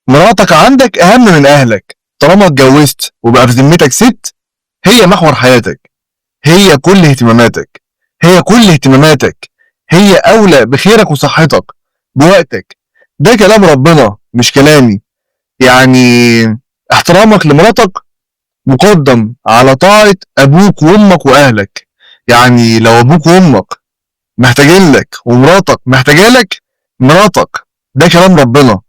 مراتك عندك أهم من أهلك. طالما اتجوزت وبقى في ذمتك ست، هي محور حياتك، هي كل اهتماماتك، هي كل اهتماماتك، هي أولى بخيرك وصحتك بوقتك. ده كلام ربنا مش كلامي. يعني احترامك لمراتك مقدم على طاعة أبوك وأمك وأهلك. يعني لو أبوك وأمك محتاجين لك ومراتك محتاجة لك، مراتك. ده كلام ربنا،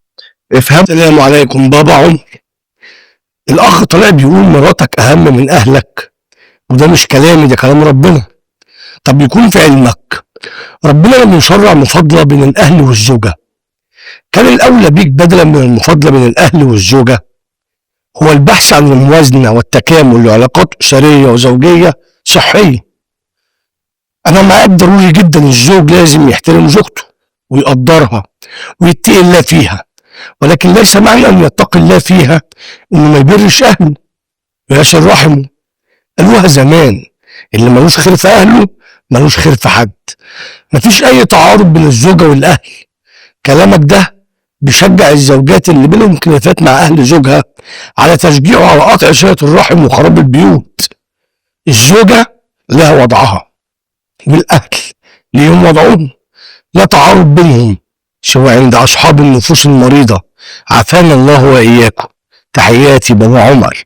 افهم. السلام عليكم بابا عمر. الأخ طلع بيقول مراتك أهم من أهلك، وده مش كلامي، ده كلام ربنا. طب يكون في علمك ربنا لما يشرع مفاضلة بين الأهل والزوجة، كان الأولى بيك بدلا من المفاضلة بين الأهل والزوجة هو البحث عن الموازنة والتكامل لعلاقات أسرية وزوجية صحية. أنا معاك ضروري جدا الزوج لازم يحترم زوجته ويقدرها ويتقي الله فيها، ولكن ليس معنى أن يتقي الله فيها إنه ما يبرش أهله ويصل رحمه. قالوها زمان: اللي ملوش خير في أهله ملوش خير في حد. مفيش أي تعارض بين الزوجة والأهل. كلامك ده بيشجع الزوجات اللي بينهم خلافات مع أهل زوجها على تشجيعه على قطع صلة الرحم وخراب البيوت. الزوجة لها وضعها والأهل ليهم وضعهم، لا تعارض بينهم سواء عند أصحاب النفوس المريضة. عافانا الله وإياكم. تحياتي بابا عمر.